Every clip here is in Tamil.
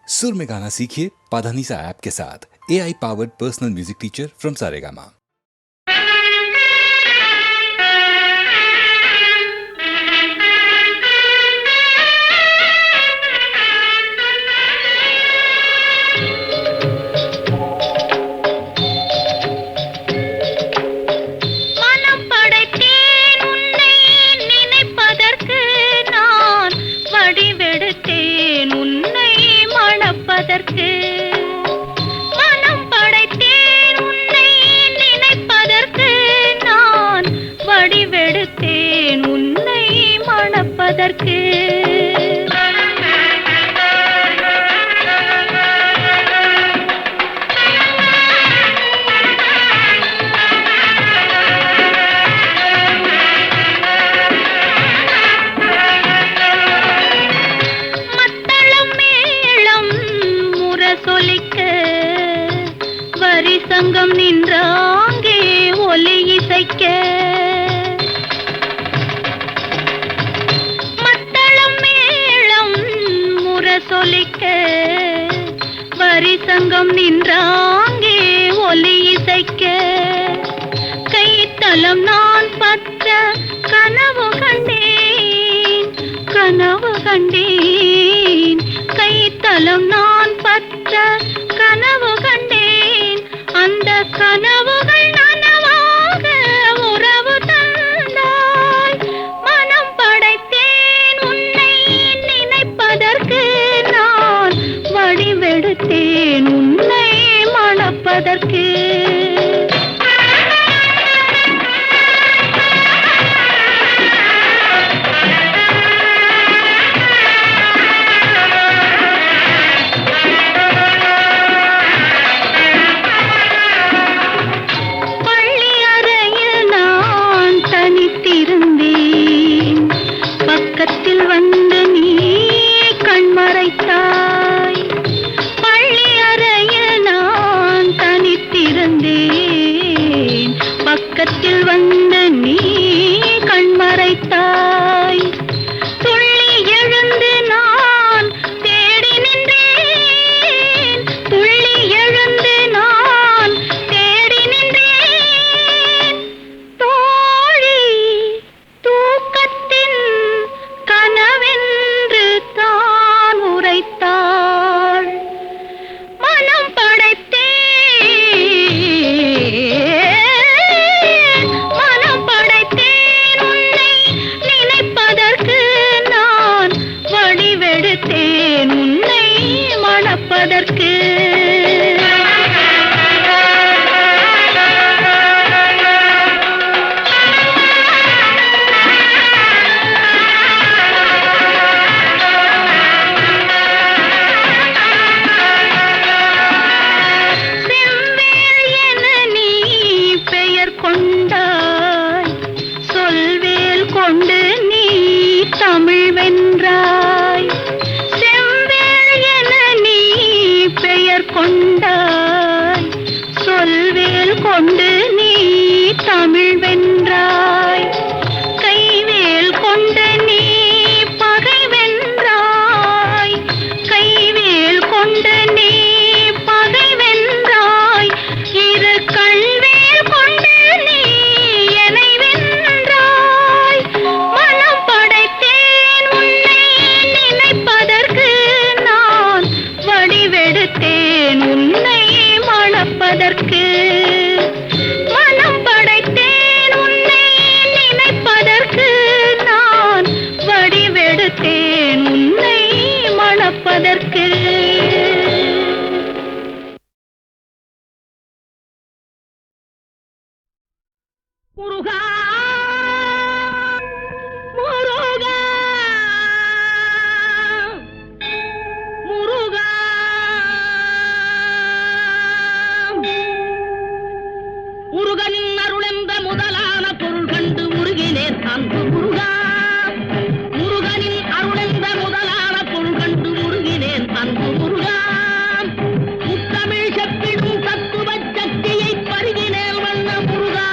सुर में गाना सीखिए पाधानीसा ऐप के साथ। AI powered personal music teacher from Saregama. சங்கம் நின்றாங்கே ஒலி இசைக்க மத்தளம் மேளம் முரசொலிக்க வரி சங்கம் நின்றாங்கே ஒலி இசைக்க கைத்தலம் நான் பற்ற கனவு கண்டேன் கனவு கண்டேன் கைத்தலம் நான் பற்ற கனவு கண்டேன் அந்த கனவுகள் நனவாக உறவு தந்தாய் மனம் படைத்தேன் உன்னை நினைப்பதற்கு நான் வடிவெடுத்தேன் உன்னை மணப்பதற்கு பக்கத்தில் வந்து நீ கண்மறைத்தாய் பள்ளி அறையில் நான் தனித்திருந்தேன் பக்கத்தில் வந்து நீ கண்மறைத்தாய் துள்ளி எழுந்து நான் தேடி நின்றேன் துள்ளி எழுந்து நான் தேடி நின்றேன் தோழி தூக்கத்தின் கனவென்று தான் உரைத்தாள் மனம் படைத்தேன் உன்னை நினைப்பதற்கு நான் வடிவெடுத்தேன் உன்னை மணப்பதற்கு தமிழ் வென்றாய் செவ்வேள் என நீ பெயர் கொண்டாய் சொல்வேல் கொண்டு நீ தமிழ் வென்றாய் கைவேல் கொண்டு நீ பகை வென்றாய் கைவேல் கொண்டு நீ பகை வென்றாய் இரு கண்வேல் கொண்டு நீ என்னை வென்றாய் மனம் படைத்தேன் உன்னை நினைப்பதற்கு நான் வடிவெடுத்தேன் உன்னை மணப்பதற்கு மனம் படைத்தேன் உன்னை நினைப்பதற்கு நான் வடிவெடுத்தேன் உன்னை மணப்பதற்கு முருகா முருகா முருகா முருகனின் அருளென்ற முதலான பொருள் கண்டு முருகினேன் அன்பு முருகா முருகனின் அருளென்ற முதலான பொருள் கண்டு முருகினேன் அன்பு முருகா முத்தமிழ் செப்பிடும் தத்துவ சக்தியை பருகினேன் வண்ண முருகா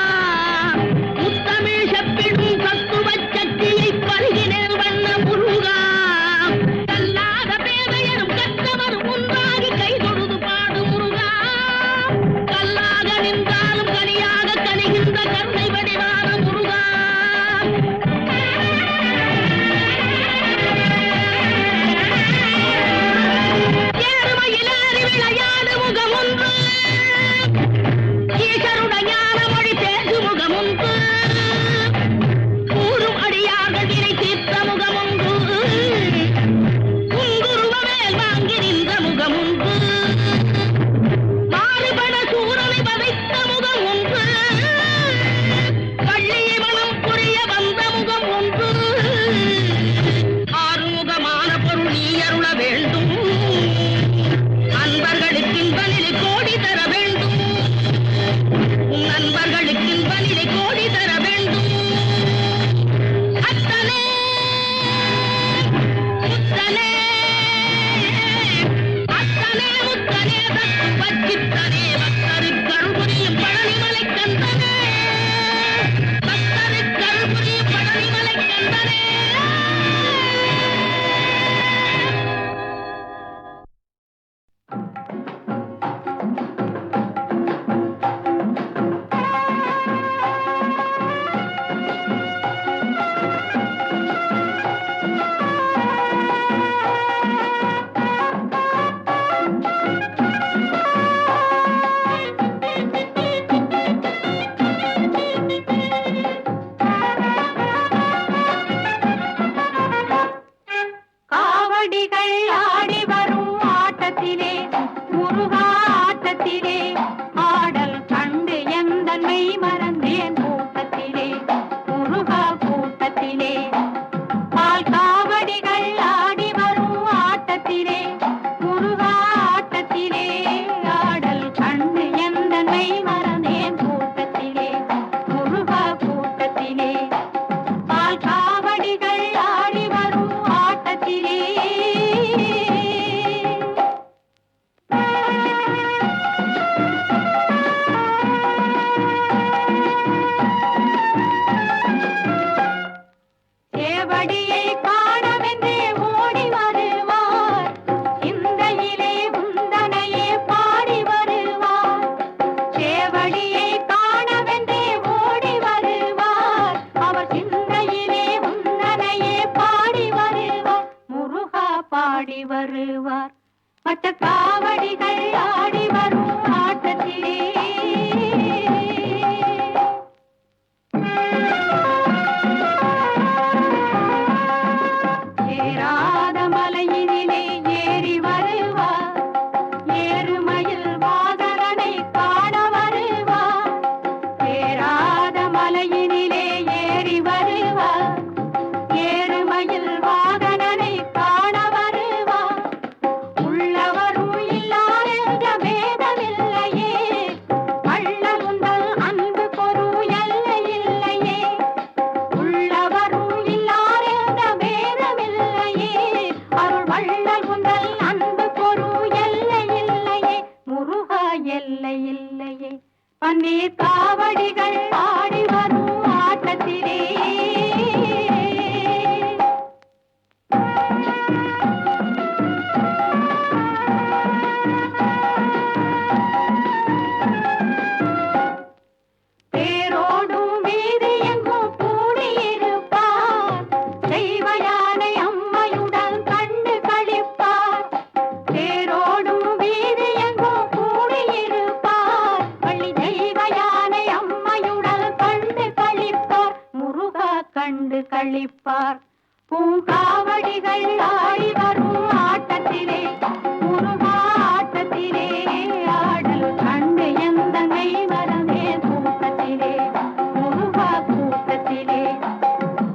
கூட்டத்திலே ஆடல் கண்டு எந்தன்மை மறந்தேன் கூட்டத்திலே முருகா கூட்டத்திலே பால் காவடிகள் ஆடி வரும் ஆட்டத்திலே முருகா ஆட்டத்திலே ஆடல் கண்டு எந்தன்மை மறந்தேன் கூட்டத்திலே முருகா கூட்டத்திலே பால் காவடிகள் ஆடி வரும் ஆட்டத்திலே சேவடியை காணவென்றே ஓடி வருவார் சிந்தையிலே உந்தனையே பாடி வருவார் சேவடியை காணவென்றே ஓடி வருவார் அவர் சிந்தையிலே உந்தனையே பாடி வருவார் முருகா பாடி வருவார் மற்ற காவடிகள் ஆடி வரும் ஆட்டத்திலே ஏறாத மலையினிலே ஏறி வருவார் ஏறுமயில் வாகரனை காண வருவார் ஏறாத மலையினிலே ஏறி வருவார் ஏறுமயில் வாகனனை காண வருவார் உள்ளவரும் இல்லார் என்ற பேதமில்லையே வள்ளலுந்தல் அன்பு பொரு எல்லை இல்லையே உள்ளவரும் இல்லார் என்ற பேதமில்லையே அருள் வள்ளல் உந்தல் அன்பு பொரு எல்லை இல்லையே முருகா எல்லை இல்லையே பன்னீர் காவடிகள் ஆடி வரும் ஆட்டத்திலே தேரோடும் வீதி எங்கும் கூடியிருப்பார் தெய்வ யானை அம்மையுடன் கண்டு களிப்பார் தேரோடும் வீதி எங்கும் கூடியிருப்பார் பள்ளி தெய்வ யானை அம்மையுடன் கண்டு களிப்பார் முருகா கண்டு களிப்பார் பூங்காவடிகள் ஆடி வரும் ஆட்டத்திலே முருகா ஆட்டத்திலே ஆடல் கண்டு எந்தனை வரவே கூட்டத்திலே முருகா கூட்டத்திலே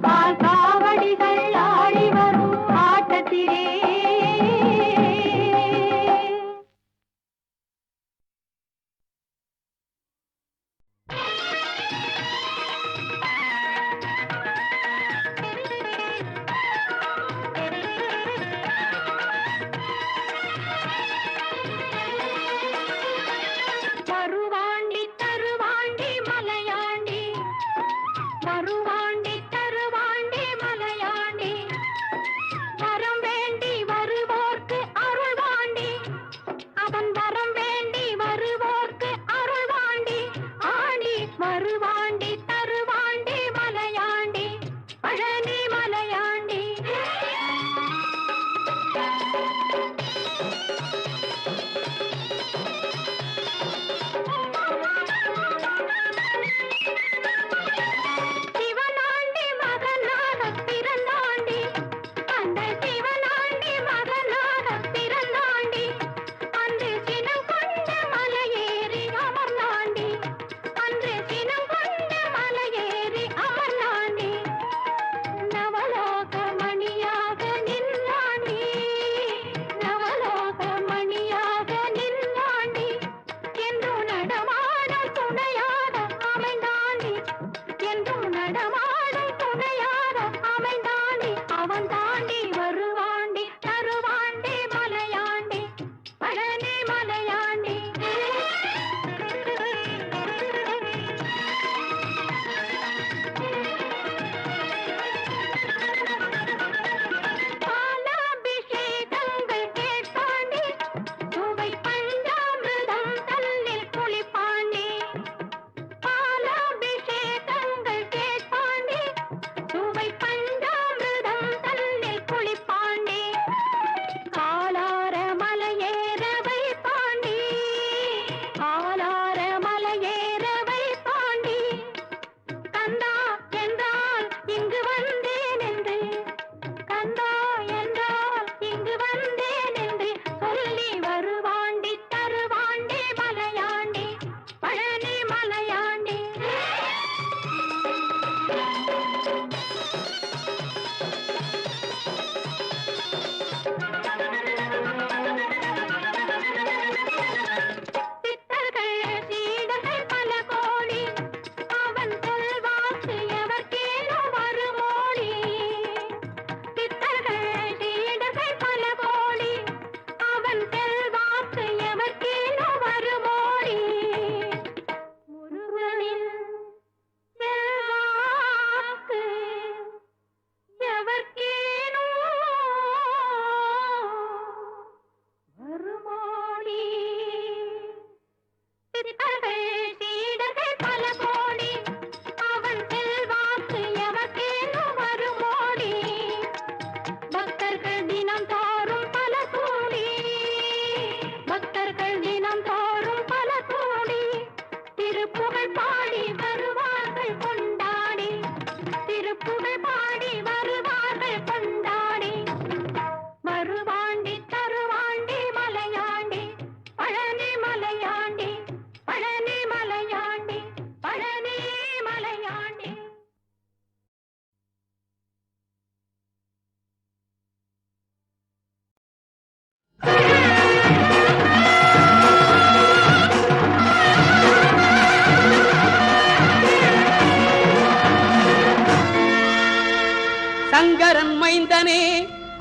பால் காவடிகள் ஆடி வரும் ஆட்டத்திலே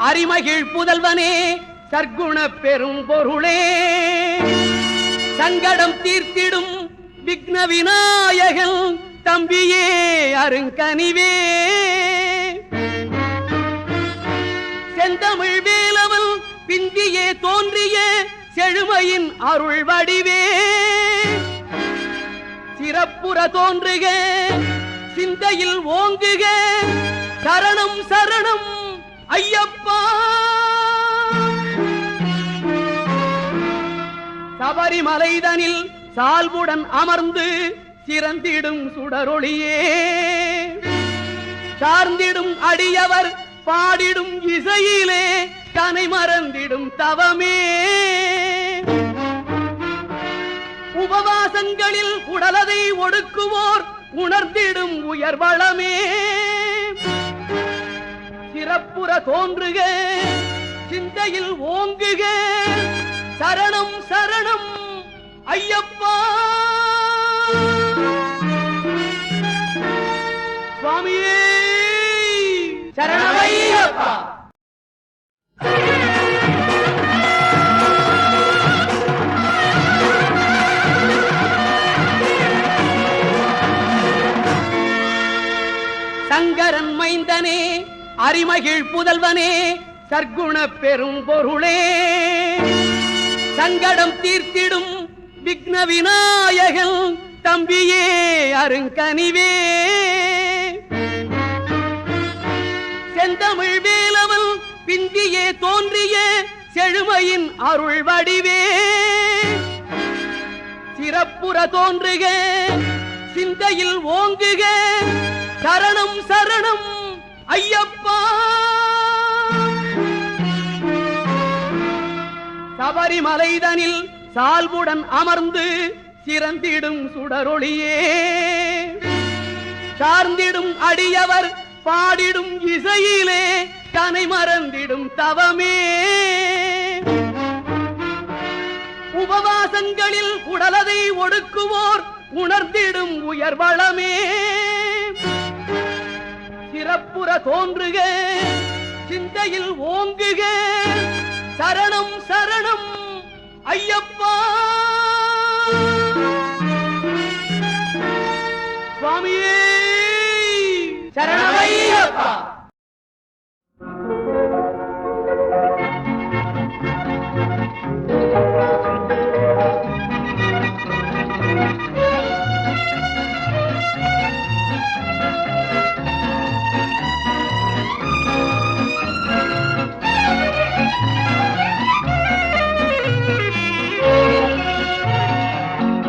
அரிமகிழ் புதல்வனே சர்க்குண பெரும் பொருளே சங்கடம் தீர்த்திடும் விக்ன விநாயகன் தம்பியே அருங்கனிவே செந்தமிழ் வேலவன் பிந்தியே தோன்றிய செழுமையின் அருள் வடிவே சிறப்புற தோன்றுக சிந்தையில் ஓங்குக சரணம் சரணம் ஐயப்பா சபரிமலைதனில் சால்புடன் அமர்ந்து சிறந்திடும் சுடரொளியே சார்ந்திடும் அடியவர் பாடிடும் இசையிலே தனை மறந்திடும் தவமே உபவாசங்களில் உடலதை ஒடுக்குவோர் உணர்ந்திடும் உயர்வளமே சிறப்புற தோன்றுக சிந்தையில் ஓங்குக சரணம் சரணம் ஐயப்பா சுவாமியே சரணமையப்பா சங்கரன் மைந்தனே அரிமகிழ் புதல்வனே சர்க்குண பெரும் பொருளே சங்கடம் தீர்த்திடும் விக்ன விநாயகன் தம்பியே அருங்கனிவே செந்தமிழ் வேலவன் பிந்தியே தோன்றிய செழுமையின் அருள் வடிவே சிறப்புற தோன்றுக சிந்தையில் ஓங்குக சரணம் சரணம் ஐயப்பா சபரிமலைதனில் சால்புடன் அமர்ந்து சிறந்திடும் சுடரொளியே சார்ந்திடும் அடியவர் பாடிடும் இசையிலே தனை மறந்திடும் தவமே உபவாசங்களில் உடலதை ஒடுக்குவோர் உணர்ந்திடும் உயர்வளமே சிறப்புற தோன்றுக சிந்தையில் ஓங்குக சரணம் சரணம் ஐயப்பா சுவாமியே சரணமையப்பா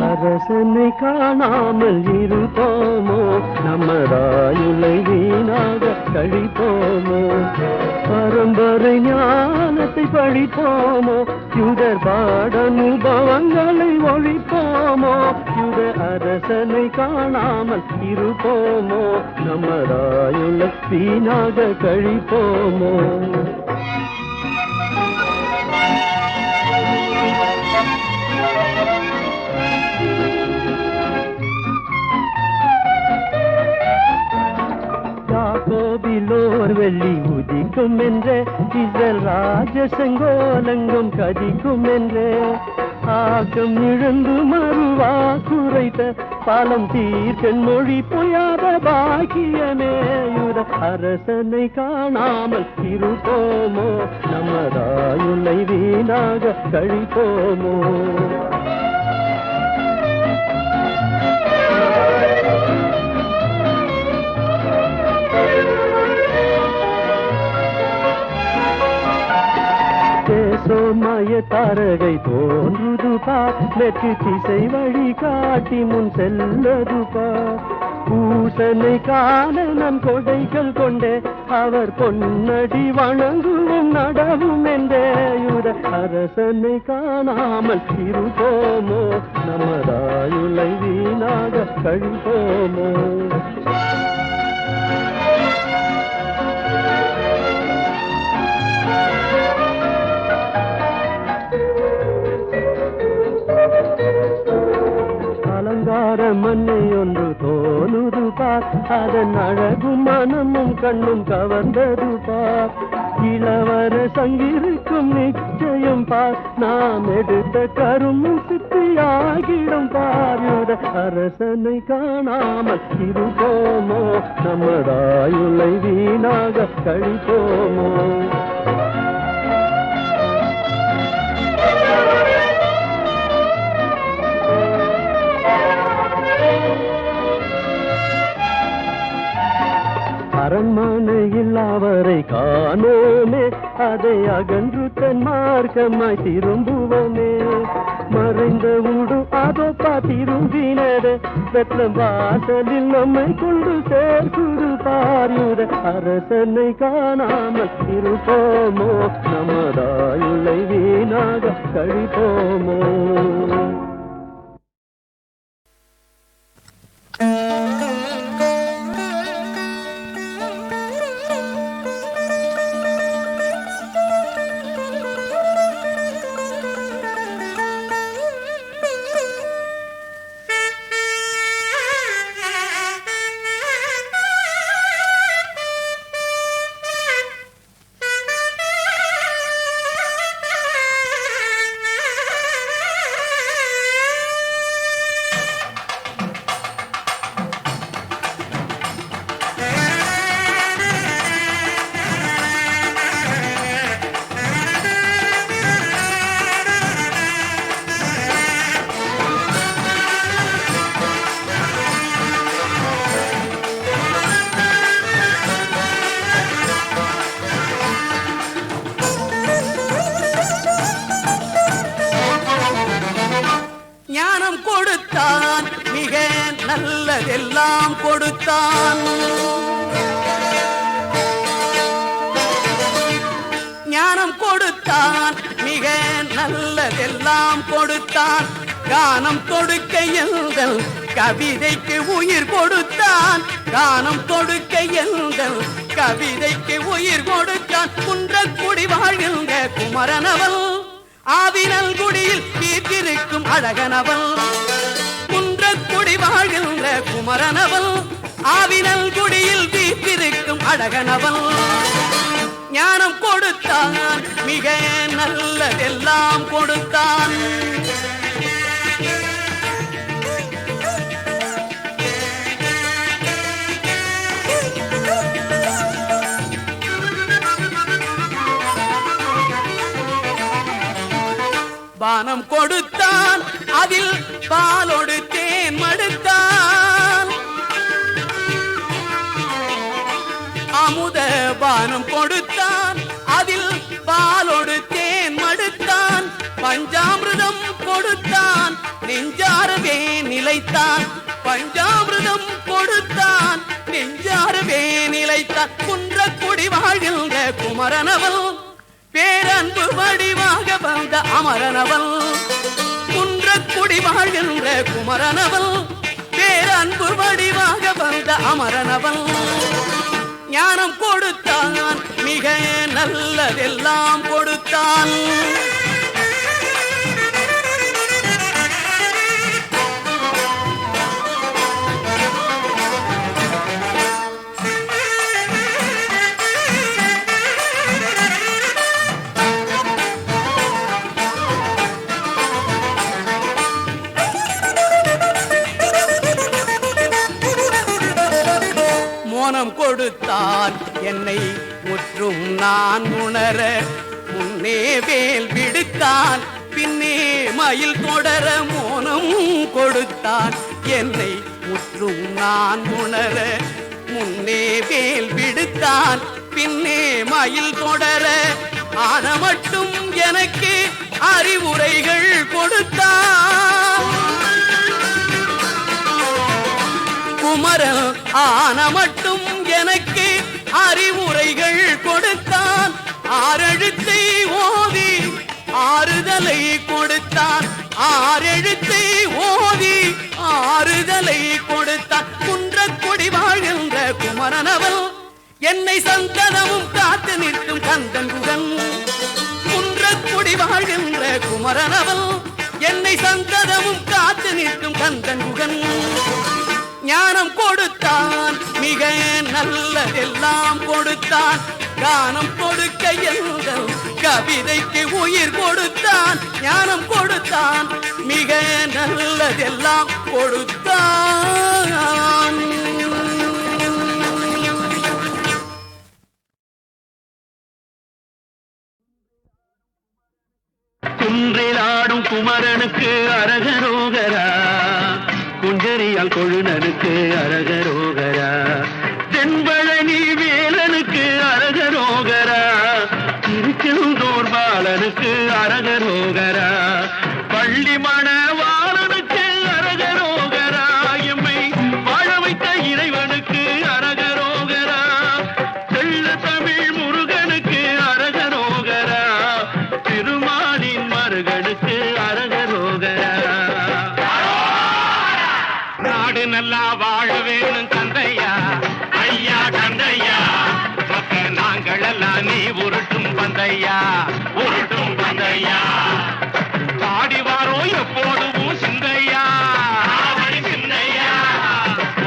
அரசனை காணாமல் இருப்போமோ நமராயுளை வீணாக கழிப்போமோ பரம்பரை ஞானத்தை படிப்போமோ யுதர் பாட அனுபவங்களை ஒழிப்போமோ யுத அரசனை காணாமல் இருப்போமோ நமராயுளை வீணாக கழிப்போமோ கோவிலோர் வெள்ளி உதிக்கும் என்றே இசல் ராஜசங்கோலங்கம் கதிக்கும் என்றே ஆக்கம் இழந்து மறுவா குறைத்த பாலம் தீர்க்கன் மொழி பொய்யாத பாக்கியமேயுத அரசனை காணாமல் இருப்போமோ நமதாயுளை வீணாக கழிப்போமோ சோமாய தாரகை தோன்றுது பார் மேற்கு திசை வழி காட்டி முன் செல்லது பார் பூசனை காண நம் கொடைகள் கொண்டே அவர் பொன்னடி வணங்குவோம் நடவும் என்றே யுத அரசனை காணாமல் இருப்போமோ நமதாயுளை வீணாக கழிப்போமோ அலங்கார மண்ணை ஒன்று தோணுது பார் அதன் அழகும் மனமும் கண்ணும் கவர்ந்தது பார் இளவர சங்கிருக்கும் நிச்சயம் பார், நாம் எடுத்த கரும்பு சித்தியாகிடும் பாருட. அரசனை காணாமல் இருப்போமோ, நமதாயுளை வீணாக கழிப்போமோ. அரண்மனையில் அவரை காணோமே, அதை அகன்று தன் மார்க்கமாய் திரும்புவோமே. மறைந்த உடு அதோப்பா திரும்பினது, வெத்தம் வாசலில் நம்மை கொண்டு சேர்க்குது பாருட. அரசனை காணாமல் இருப்போமோ, நமதாயுளை வீணாக கழிப்போமோ. நல்லதெல்லாம் கொடுத்தான், ஞானம் கொடுத்தான், மிக நல்லதெல்லாம் கொடுத்தான். கானம் கொடுக்க எங்கள் கவிதைக்கு உயிர் கொடுத்தான், கானம் கொடுக்க எங்கள் கவிதைக்கு உயிர் கொடுத்தான். குன்றக்குடி வாழ்கின்ற குமரனவள், ஆவினல் குடியில் வீற்றிருக்கும் அழகனவள். குன்றக்குடி வாழ்கின்ற குமரனவள், ஆவினல் குடியில் வீற்றிருக்கும் அழகனவள். ஞானம் கொடுத்தான், மிக நல்லதெல்லாம் கொடுத்தான். பானம் கொடுத்தான், அதில் பாலோடு தேன் மடுத்தான். அமுத பானம் கொடுத்தான், அதில் பாலோடு தேன் மடுத்தான். பஞ்சாமிர்தம் கொடுத்தான், நெஞ்சாரவே நிலைத்தான். பஞ்சாமிர்தம் கொடுத்தான், நெஞ்சாரவே நிலைத்தான். குன்றக்குடி வாழ்கின்ற குமரனவள், பேரன்பு வடிவாக வந்த அமரனவள். குன்றக்குடி வாழ்கின்ற குமரனவள், பேரன்பு வடிவாக வந்த அமரனவள். ஞானம் கொடுத்தான், மிக நல்லதெல்லாம் கொடுத்தான். மோனம் கொடுத்தான், என்னை முற்றும் நான் உணர. முன்னே வேல் விடுத்தான், பின்னே மயில் தொடர. மோனம் கொடுத்தான், என்னை முற்றும் நான் உணர. முன்னே வேல் விடுத்தான், பின்னே மயில் தொடர. ஆன மட்டும் எனக்கு அறிவுரைகள் கொடுத்தான். குமரன் ஆன மட்டும் எனக்கு அறிவுரைகள் கொடுத்தான். ஆறெழுத்தை ஓதி ஆறுதலை கொடுத்தான். ஆறெழுத்தை ஓதி ஆறுதலை கொடுத்தான். குன்றக்குடி வாழ்கின்ற குமரனவள், என்னை சந்தனமும் காத்து நிற்கும் கந்தன் குகன். குன்றக்குடி வாழ்கின்ற குமரனவள், என்னை சந்தனமும் காத்து நிற்கும் கந்தன் குகன். ஞானம் கொடுத்தான், மிக நல்லதெல்லாம் கொடுத்தான். கானம் கொடுக்க எந்த கவிதைக்கு உயிர் கொடுத்தான். ஞானம் கொடுத்தான், மிக நல்லதெல்லாம் கொடுத்தான். குன்றிலாடும் குமரனுக்கு அரகரோகரா, குஞ்சரியால் கொழுனனுக்கு அரகரோகரா, தென்பழனி வேலனுக்கு அரகரோகரா, திருச்செந்தூர் பாலனுக்கு அரகரோகரா, பள்ளி மணவாளனுக்கு அரகரோகரா, எம்மை வாழ வைத்த இறைவனுக்கு அரகரோகரா, தெள்ள தமிழ் முருகனுக்கு அரகரோகரா, திருமாலின் மருகனுக்கு அரகரோகரா. நாடு நல்லா வாழ வேணும் கந்தையா, ஐயா கந்தையா, மக்கள் நாங்கள் எல்லாம் நீ உருட்டும் பந்தையா, உருட்டும் பந்தையா, பாடி வாரோ எப்போதும் சிந்தையா, சிந்தையா,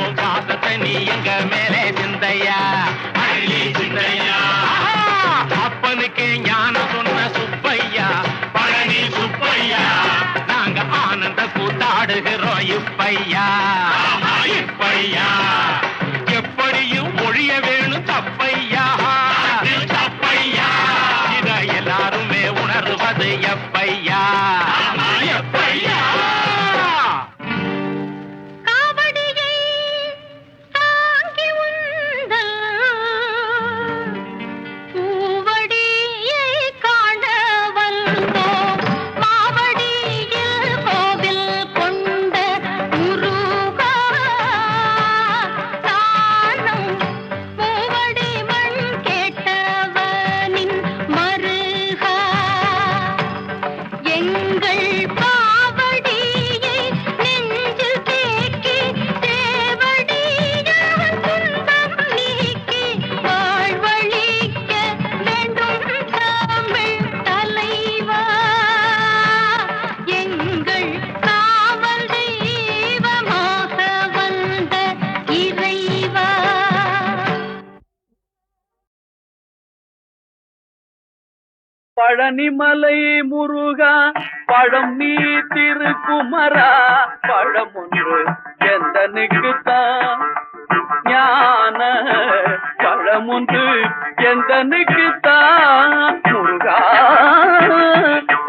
உன் பாசத்தை நீ எங்க மேலே சிந்தையா, அழலி சிந்தையா, அப்பனுக்கு ஞானம் சொன்ன சுப்பையா, பழனி சுப்பையா, நாங்க ஆனந்த கூத்தாடுகிறோம் இப்பையா, இப்பையா, எப்படியும் ஒழிய வேணும் தப்பையா, தப்பையா, இத எல்லாருமே உணர்வது எப்பையா, எப்பையா. காவடியை தாங்கி உந்தல் பூவடியை காண வந்தோம். மாவடியில் கோவில் கொண்ட முருகா, தானம் பூவடி மண் கேட்டவனின் மருகா, எங்கள் பாவடியை நெஞ்சில் தேக்கி தேவடியான் துன்பம் நீக்கி வாழ்வழிக்க வேண்டும் தமிழ் தலைவா, எங்கள் காவல் தெய்வமாக வந்த இறைவா. பழனிமலை முருகா, பழம் நீ திருக்குமரா, பழம் ஒன்று எந்தனுக்குத்தான் ஞான பழம் ஒன்று எந்தனுக்குத்தான் முருகா,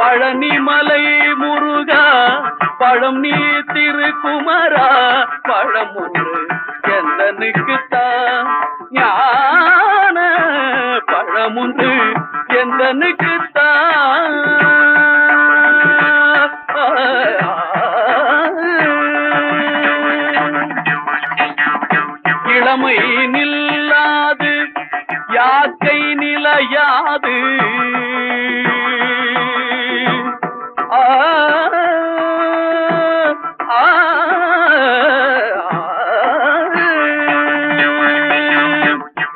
பழனிமலை முருகா, பழம் நீ திருக்குமரா, பழம் ஒன்று எந்தனுக்குத்தான் ஞான பழம் ஒன்று எந்தனுக்குத்தான். இளமை நில்லாது யாக்கை நிலையாது, ஆ ஆ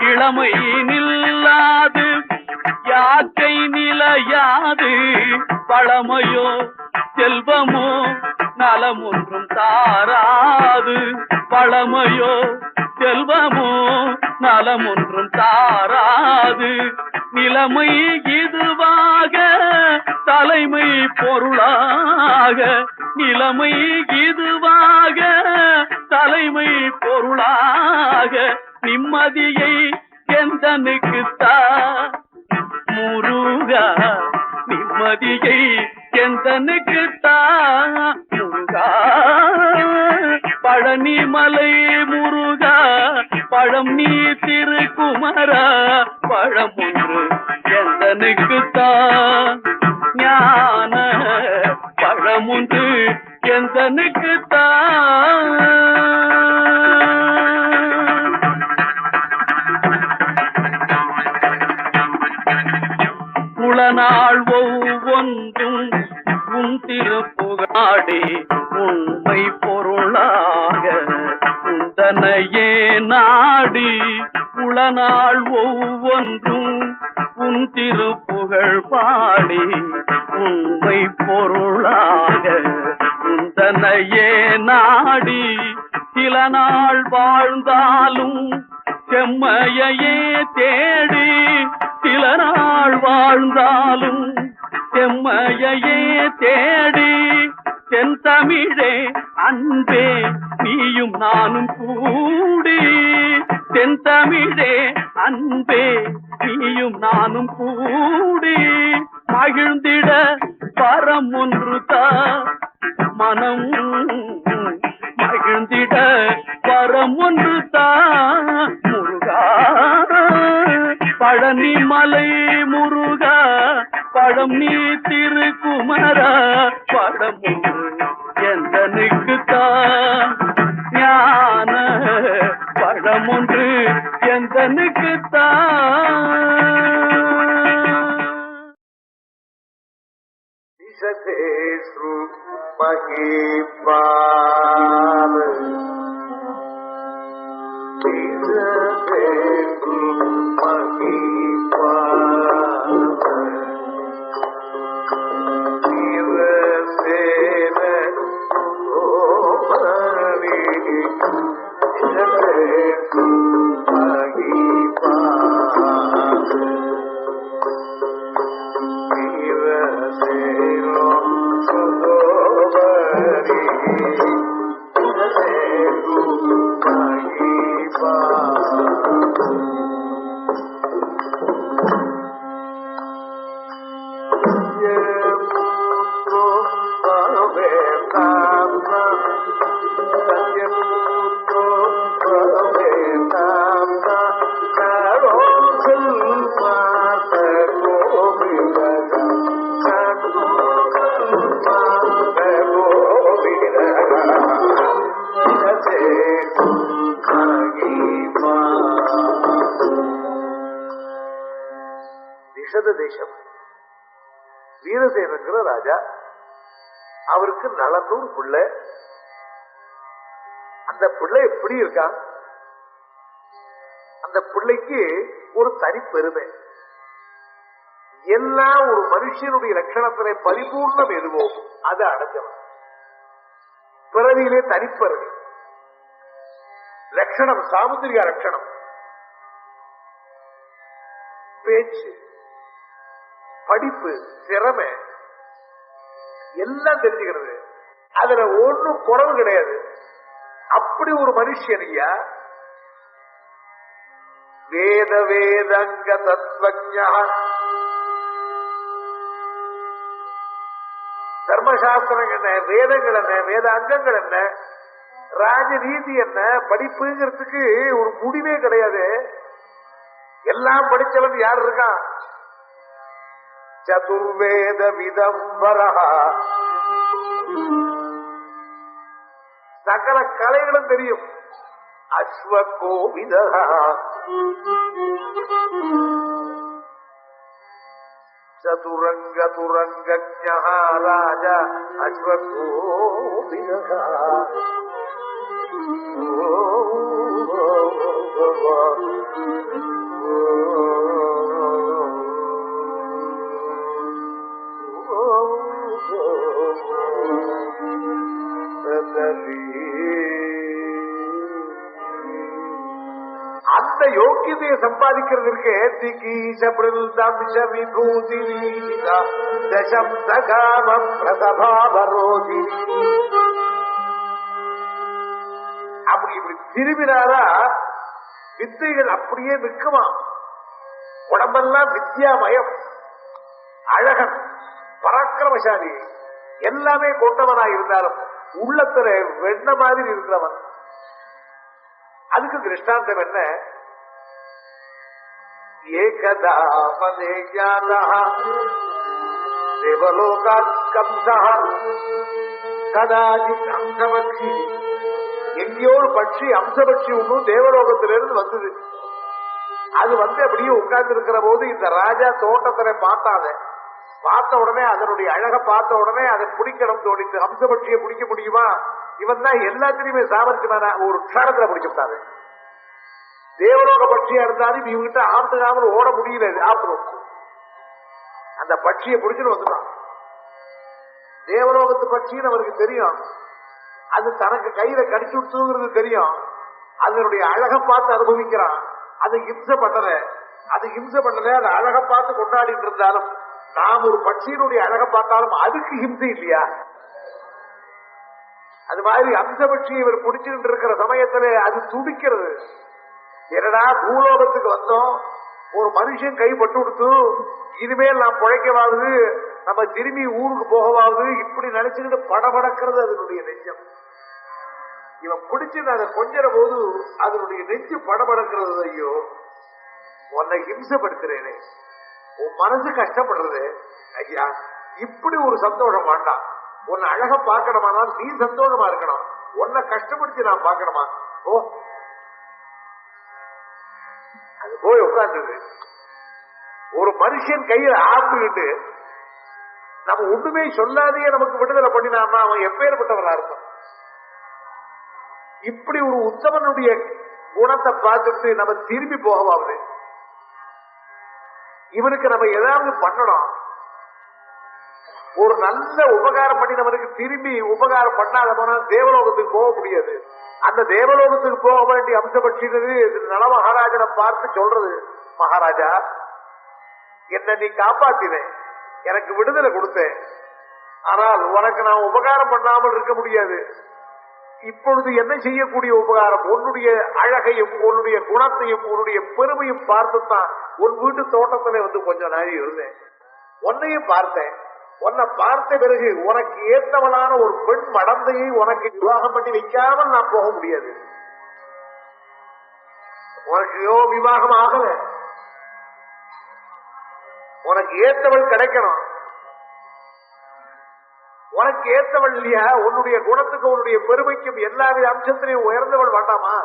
இளமை நில்லாது யாக்கை நிலையாது, பழமையோ செல்வமோ நலம் ஒன்றும் தாராது, பழமையோ செல்வமோ நலம் ஒன்றும் தாராது, நிலைமை இதுவாக தலைமை பொருளாக, நிலைமை இதுவாக தலைமை பொருளாக, நிம்மதியை எந்தனுக்குத்தா முருகா, நிம்மதியை எந்தனுக்குத்தா முருகா, பழனிமலை முருகா, பழம் நீ திருக்குமரா, பழம் ஒன்று எந்தனுக்குத்தா ஞான பழம் ஒன்று எந்தனுக்குத்தா. உளநாள் ஒவ்வொன்றும் உன் திருப்புகாடி உண்மை பொருளாக உந்தனையே நாடி, உளநாள் ஒவ்வொன்றும் உன் திருப்புகழ் பாடி உண்மை பொருளாக உந்தனையே நாடி, சில நாள் வாழ்ந்தாலும் செம்மையையே தேடி, சில நாள் வாழ்ந்தாலும் செம்மையையே தேடி, தென் தமிழே அன்பே நீயும் நானும் கூடி, தென் தமிழே அன்பே நீயும் நானும் கூடி, மகிழ்ந்திட பரம் ஒன்று தான் மனம் மகிழ்ந்திட பரம் ஒன்று தான் முருகா, பழனி மலை முருகா, பழம் நீ திருக்குமரா, படம் ஒன்று எந்தனுக்குத்தான் ஞான பழம் ஒன்று எந்தனுக்குத்தான். சதேஷு மகிபால சதேஷு மகிபால சிவசேன சோமரி சதேஷு மகிபால தேசம் வீரசேனங்கிற ராஜா, அவருக்கு நலனூர் பிள்ளை. அந்த பிள்ளை எப்படி இருக்கான்? அந்த பிள்ளைக்கு ஒரு தனி பெருமை. எல்லாம் ஒரு மனுஷனுடைய லட்சணத்தினை பரிபூர்ணம் எதுவோ அது அடைஞ்சவன். பிறவியிலே தனிப்பிறவி லட்சணம், சாமுத்திரிகா லட்சணம், பேச்சு, படிப்பு, திறமை எல்லாம் தெரிஞ்சுக்கிறது. அதுல ஒன்னும் குறவு கிடையாது. அப்படி ஒரு மனுஷன் ஐயா. வேத வேதங்க தத்வஜ்ஞா, தர்மசாஸ்திரம் என்ன, வேதங்கள் என்ன, வேத அங்கங்கள் என்ன, ராஜநீதி என்ன, படிப்புங்கிறதுக்கு ஒரு முடிவே கிடையாது. எல்லாம் படிச்சவன் யார் இருக்கான்? சதுர்வேத விதம்பரா, சகல கலைகளும் தெரியும். அஸ்வகோவித சதுரங்க துரங்கஜ்ஞா ராஜா அஸ்வகோவித. அந்த யோக்கியதையை சம்பாதிக்கிறதுக்கு அப்படி இப்படி திரும்பினாரா வித்தைகள் அப்படியே நிற்குமா. உடம்பெல்லாம் வித்யாமயம், அழகன், பராக்கிரமசாலி, எல்லாமே கொண்டவனாய் இருந்தாலும் உள்ளத்துல வெண்ண மாதிரி இருக்கிறவன். அதுக்கு திருஷ்டாந்தம் என்ன? ஏகதா தேவலோகாத் கம்சா கதாச்சித் அம்சபக்ஷி. எங்கேயோ ஒரு பட்சி, அம்சபக்ஷி ஒன்றும் தேவலோகத்திலிருந்து வந்தது. அது அப்படியே உட்கார்ந்து இருக்கிற போது இந்த ராஜா தோட்டத்தினை பார்த்த உடனே அதனுடைய அழக பார்த்த உடனே அதை பிடிக்கணும் தோணித்து. அம்சபட்சியை பிடிக்க முடியுமா? இவன் தான் எல்லாத்திலையுமே சாமர்த்தியமான ஒரு க்ஷணத்துல பிடிச்சுட்டாரு. தேவலோக பட்சியா இருந்தாலும் இவங்கிட்ட ஆப்டாமல் ஓட முடியல. ஆப்பிடும் அந்த பட்சியை பிடிச்சுன்னு வந்துட்டான். தேவலோகத்து பட்சின்னு அவருக்கு தெரியும். அது தனக்கு கையில கடிச்சு விட்டுங்கிறது தெரியும். அதனுடைய அழகை பார்த்து அனுபவிக்கிறான். அது ஹிம்சை பண்ணல, அது அழகை பார்த்து கொண்டாடிட்டு இருந்தாலும் நாம் ஒரு பட்சியினுடைய அழகை பார்த்தாலும் அதுக்கு ஹிம்சை இல்லையா? அது மாதிரி அம்சபட்சியை இவர் பிடிச்சுட்டு இருக்கிற சமயத்துல அது துடிக்கிறது. என்னடா பூலோகத்துக்கு வந்தோம், ஒரு மனுஷன் கைப்பட்டு கொடுத்து இனிமேல் நாம் பிழைக்கவாவது, நம்ம திரும்பி ஊருக்கு போகவாவது, இப்படி நினைச்சுக்கிட்டு படபடக்கிறது அதனுடைய நெஞ்சம். இவன் பிடிச்சு அதை கொஞ்சற போது அதனுடைய நெஞ்சு படபடக்கிறது. ஐயோ, உன்னை ஹிம்சப்படுத்துறேனே, உன் மனசு கஷ்டப்படுறது. ஐயா, இப்படி ஒரு சந்தோஷம் வேண்டாம். உன்னை அழகா பார்க்கணுமானால் நீ சந்தோஷமா இருக்கணும், உன்னை கஷ்டப்படுத்தி நான் பார்க்கணுமா? ஓ, அது போய் உட்கார்ந்தது. ஒரு மனுஷன் கையில ஆப்பிட்டு நம்ம ஒண்ணுமே சொல்லாதையே நமக்கு விடுதலை பண்ணினான்னா அவன் எப்பேற்பட்டவனா இருக்கும்? இப்படி ஒரு உத்தமனுடைய குணத்தை பார்த்துட்டு நம்ம திரும்பி போகவாது. இவனுக்கு நம்ம ஏதாவது பண்ணணும், ஒரு நல்ல உபகாரம் பண்ணி நம்மளுக்கு திரும்பி உபகாரம் பண்ணாத போனா தேவலோகத்துக்கு போக முடியாது. அந்த தேவலோகத்துக்கு போக வேண்டிய அம்சபட்சினது நல மகாராஜனை பார்த்து சொல்றது, மகாராஜா, என்ன நீ காப்பாத்தினேன், எனக்கு விடுதலை கொடுத்தேன், ஆனால் உனக்கு நான் உபகாரம் பண்ணாமல் இருக்க முடியாது. இப்பொழுது என்ன செய்யக்கூடிய உபகாரம்? உன்னுடைய அழகையும் உன்னுடைய குணத்தையும் உன்னுடைய பெருமையும் பார்த்துத்தான் உன் வீட்டு தோட்டத்துல வந்து கொஞ்ச நாள் இருந்தேன். உன்னையும் பார்த்தேன். உன்னை பார்த்த பிறகு உனக்கு ஏற்றவளான ஒரு பெண் மடந்தையை உனக்கு விவாகம் பண்ணி வைக்காமல் நான் போக முடியாது. உனக்கு விவாகம் ஆகல, உனக்கு ஏற்றவள் கிடைக்கணும். உனக்கு ஏற்றவள் இல்லையா? உன்னுடைய குணத்துக்கு உன்னுடைய பெருமைக்கும் எல்லாவித அம்சத்திலையும் உயர்ந்தவள் வேண்டாமா?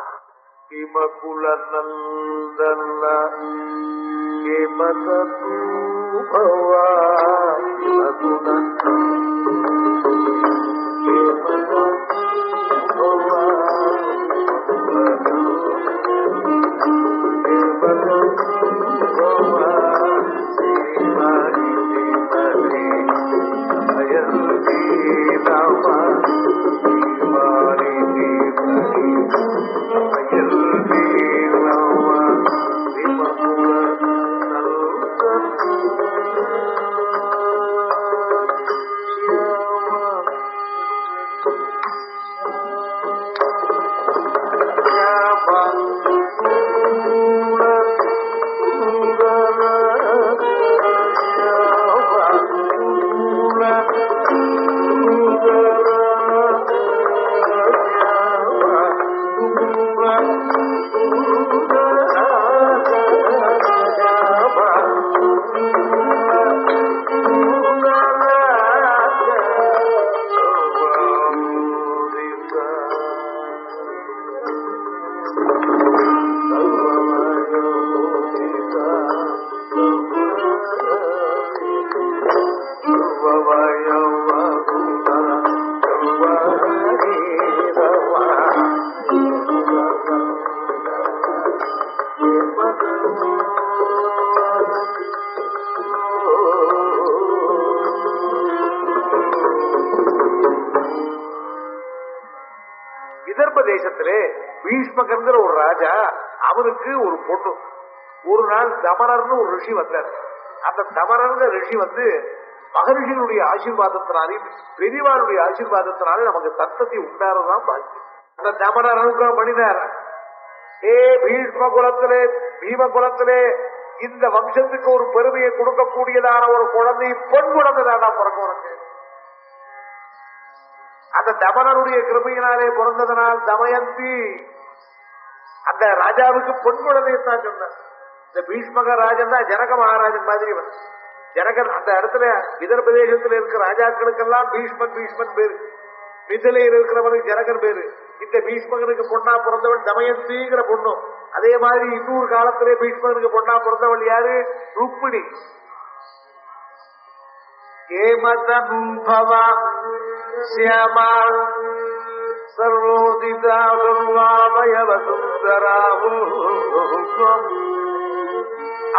இமகுல நந்தன ஏமதூபவா விதர்ப தேசத்திலே பீஷ்மகர்ங்கிற ஒரு ராஜா, அவனுக்கு ஒரு பொண்ணு. ஒரு நாள் தமரர்னு ஒரு ரிஷி வந்தார். அந்த தமரர்ங்கிற ரிஷி வந்து மகரிஷிகளுடைய ஆசீர்வாதத்தினாலையும் பெரியவாளுடைய ஆசீர்வாதத்தினாலே நமக்கு சத்தத்தை உண்டாரதான் பாக்கி. அந்த தமரர் அனுகிரகம் பண்ணினார். ஏ பீஷ்ம குலத்திலே இந்த வம்சத்துக்கு ஒரு பெருமையை கொடுக்கக்கூடியதான ஒரு குழந்தை, பெண் குழந்தை தானா பிறக்கும் உனக்கு. அந்த தமனருடைய கிருபையினாலே பிறந்ததனால் தமயந்தி அந்த ராஜாவுக்கு பெண் குழந்தையத்தான் சொன்னார். இந்த பீஷ்மக ராஜன் தான் ஜனக மகாராஜன் மாதிரி. ஜனகன் அந்த இடத்துல விதர்ப தேசத்தில் இருக்கிற ராஜாக்களுக்கெல்லாம் பீஷ்மன் பேரு, மிதிலையில் இருக்கிறவனுக்கு ஜனகன் பேரு. இந்த பீஷ்மகனுக்கு பொண்ணா பிறந்தவள் தமயந்திங்கிற பொண்ணு. அதே மாதிரி இன்னொரு காலத்திலே பீஷ்மகனுக்கு பொண்ணா பிறந்தவள் யாரு? ருக்மிணி. ஏமதம்பவா சியாமா சர்வோதிதா சர்வாமயவ சுந்தராவும்.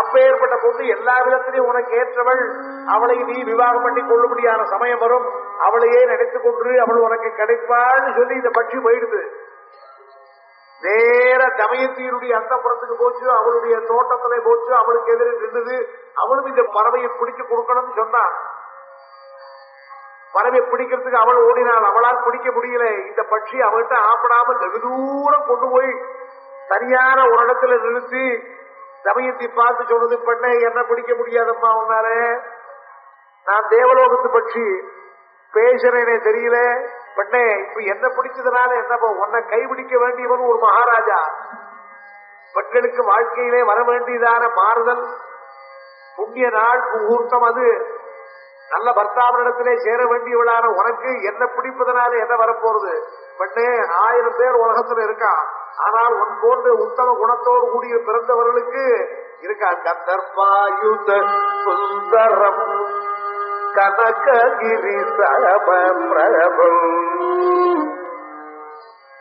அப்பேற்பட்ட பொண்ணு எல்லா விதத்திலையும் உனக்கு ஏற்றவள். அவளை நீ விவாகம் பண்ணி கொள்ளும்படியான சமயம் வரும். அவளையே நினைத்துக் கொண்டு அவள் உனக்கு கிடைப்பான்னு சொல்லி இந்த பட்சி போயிடுது. நேர தமயத்தினுடைய அந்தப்புறத்துக்கு போச்சு, அவளுடைய தோட்டத்திலே போச்சு, அவளுக்கு எதிரே நின்றுது. அவளும் இந்த பறவையை பிடிச்சு கொடுக்கணும்னு சொன்னான். பறவை பிடிக்கிறதுக்கு அவள் ஓடினாள், அவளால் பிடிக்க முடியல. இந்த பட்சி அவள்கிட்ட ஆப்படாமல் வெகு தூரம் கொண்டு போய் சரியான ஒரு இடத்துல நிறுத்தி தமயத்தை பார்த்து சொன்னது, பெண்ணை என்ன பிடிக்க முடியாதம்மா உன்னால, நான் தேவலோகத்து பட்சி பேசுறேனே தெரியல, பெண்ணே இப்ப என்ன பிடிச்சதுனால என்னப்போ, உன்னை கைபிடிக்க வேண்டியவன் ஒரு மகாராஜா. பெண்களுக்கு வாழ்க்கையிலே வர வேண்டியதான மாறுதல் புண்ணிய நாள் முகூர்த்தம், அது நல்ல பர்த்தாவனிடத்திலே சேர வேண்டியவளான உனக்கு என்ன பிடிப்பதனால என்ன வரப்போறது? பெண்ணே 1000 பேர் உலகத்துல இருக்கான், ஆனால் உன் போன்ற உத்தம குணத்தோடு கூடிய பிறந்தவர்களுக்கு இருக்கா. கந்தர்பாயுத சுந்தரம் கனககிரி சரபம்.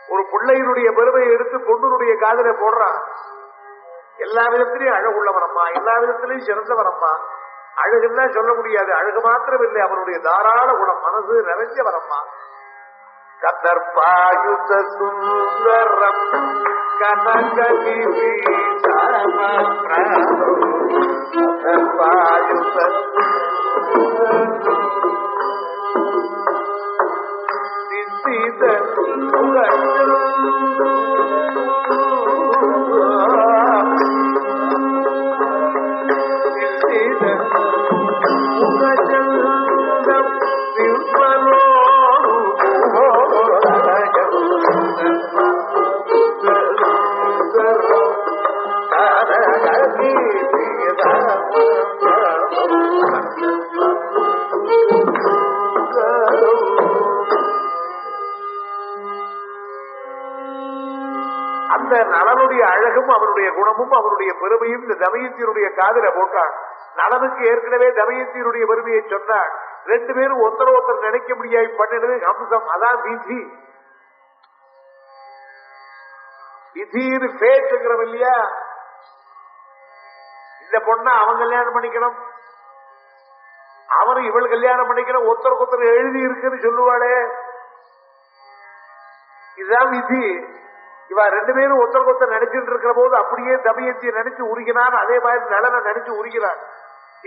ஒரு பிள்ளையினுடைய பெருமையை எடுத்து பொண்ணுடைய காதல போடுறான். எல்லா விதத்திலையும் அழகுள்ளவனம்மா, எல்லா விதத்திலையும் சிறந்தவனம்மா. அழகுன்னா சொல்ல முடியாது, அழகு மாத்திரம் இல்லை, அவனுடைய தாராள குணம், மனசு நிறைஞ்சவனம்மா. கந்தர்பாயுத சுந்தரம் கனககிரி சரபம். கந்தர்பாயுத அந்த நலனுடைய அழகும் அவருடைய குணமும் அவருடைய பெருமையும் இந்த தமயத்தினுடைய காதில போட்டான். நலனுக்கு ஏற்கனவே தமயத்தினுடைய பெருமையை சொன்னான். 2 பேரும் ஒருத்தர் நினைக்க முடியாது பண்ணினது அம்சம், அதான் விதி. விதின்னு பேச்சுங்கிறோம் இல்லையா, இந்த பொண்ணை அவன் கல்யாணம் பண்ணிக்கணும், அவனும் இவள் கல்யாணம் பண்ணிக்கணும், ஒருத்தருக்கு எழுதி இருக்குன்னு சொல்லுவாளே, இதுதான் விதி. இவா 2 பேரும் ஒருத்தர் நினைச்சிட்டு இருக்கிற போது அப்படியே தமயத்தியை நினைச்சு உருகினான், அதே மாதிரி நலனை நினைச்சு உருகிறான்.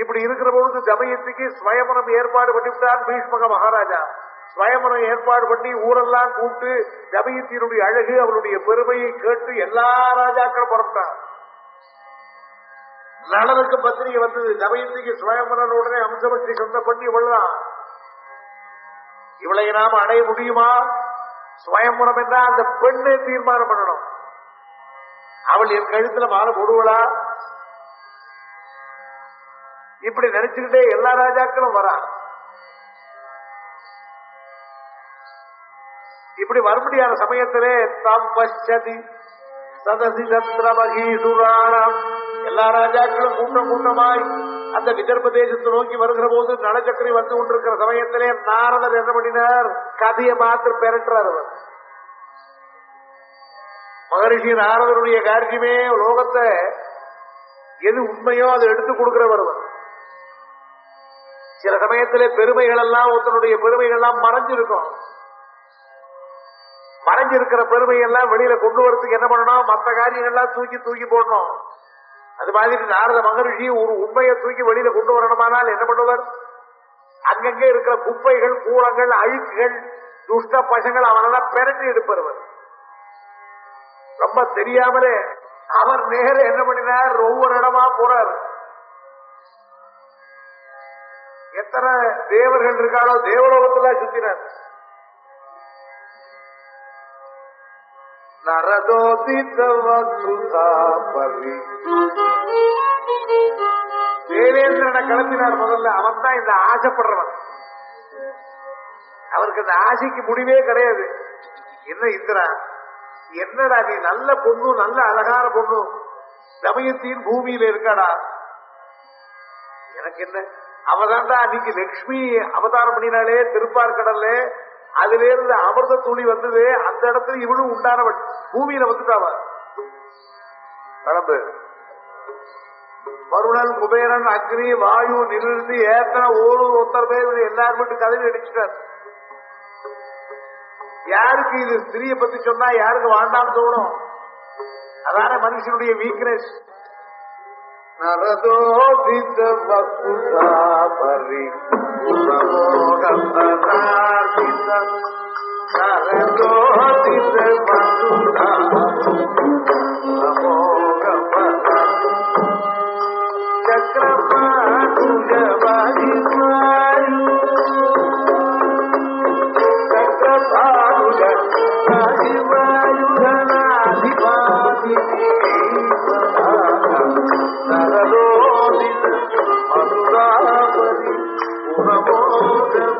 இப்படி இருக்கிற பொழுது தமயத்திக்கு ஸ்வயமனம் ஏற்பாடு பண்ணிவிட்டான் பீஷ்மக மகாராஜா. ஸ்வயமனம் ஏற்பாடு பண்ணி ஊரெல்லாம் கூப்பிட்டு தமயத்தினுடைய அழகு அவளுடைய பெருமையை கேட்டு எல்லா ராஜாக்களும் புறப்பட்டான். நலனுக்கு பத்திரிகை வந்தது. தமயத்திக்கு ஸ்வயமனனுடனே அம்சபட்சி சொந்த பண்ணி இவள்தான், இவளை நாம அடைய முடியுமா? ஸ்வயம்பரம் என்றால் அந்த பெண்ணை தீர்மானம் பண்ணணும். அவள் என் கழுத்துல மாலை போடுவளா? இப்படி நினைச்சுக்கிட்டே எல்லா ராஜாக்களும் வரா. இப்படி வரும்படியான சமயத்திலே தாம் பச்சதி சதசி சத்ரமகீசுராணம் எல்லா ராஜாக்களும் கூட்டமாய் அந்த விதர்ப தேசத்தை நோக்கி வருகிற போது நலச்சக்கரை வந்து கொண்டிருக்கிற சமயத்திலே நாரதர் என்ன பண்ணினார்? கதையை மாத்திரம் பெறட்டுறார். அவர் மகரிஷி நாரதருடைய காரியமே லோகத்தை எது உண்மையோ அதை எடுத்துக் கொடுக்கிறவர். சில சமயத்திலே பெருமைகள் எல்லாம் ஒருத்தனுடைய பெருமைகள் எல்லாம் மறைஞ்சிருக்கும். மறைஞ்சிருக்கிற பெருமையெல்லாம் வெளியில கொண்டு வரதுக்கு என்ன பண்ணணும்? மற்ற காரியங்கள்லாம் தூக்கி போடணும். அது மாதிரி நாரத மகரிஷி ஒரு உண்மையை தூக்கி வெளியில கொண்டு வரணுமானால் என்ன பண்ணுவார்? அங்கங்கே இருக்கிற குப்பைகள், கூலங்கள், அழுக்குகள், துஷ்ட பசங்கள் அவனெல்லாம் பெரட்டி எடுப்பவர். ரொம்ப தெரியாமலே அவர் நேர என்ன பண்ணினார்? ஒவ்வொரு இடமா போறார். எத்தனை தேவர்கள் இருக்காளோ தேவலோகத்தான் சுத்தினார். தேவேந்திரனை கிளம்பினார். முதல்ல அவன் தான் இந்த ஆசைப்படுறவன். அவருக்கு இந்த ஆசைக்கு முடிவே கிடையாது. என்ன இந்திரா, என்னடா நீ நல்ல பொண்ணு, நல்ல அழகான பொண்ணு, தமயத்தின் பூமியில இருக்காடா, எனக்கு என்ன? அவதான்டா அன்னைக்கு லட்சுமி அவதாரம் பண்ணினாலே திருப்பார்கடல்ல, அதுல இருந்து அமிர்த துளி வந்தது. அந்த இடத்துல இவளும் உண்டானவள். பூமியில வந்துட்டாவ. கடம்பு வருணன், குபேரன், அக்னி, வாயு, நிறுத்தி ஏத்தனை ஒருத்தர் பேர் எல்லாரும் விட்டு கதவி அடிச்சுட்டார். யாருக்கு இது ஸ்திரியை பத்தி சொன்னா யாருக்கு வேண்டாம் தோணும்? அதான மனுஷனுடைய வீக்னஸ். நரதோதித வகுதா பரி உரமோகபராதிதம் நரதோதித வகுதா உரமோகபராதிதம் சக்கரபாணுஜவாதிவாயு சக்கரபாணுஜவாயுதனாதிபாதி நரதோதித மதுராபரி உரமோகபராதிதம்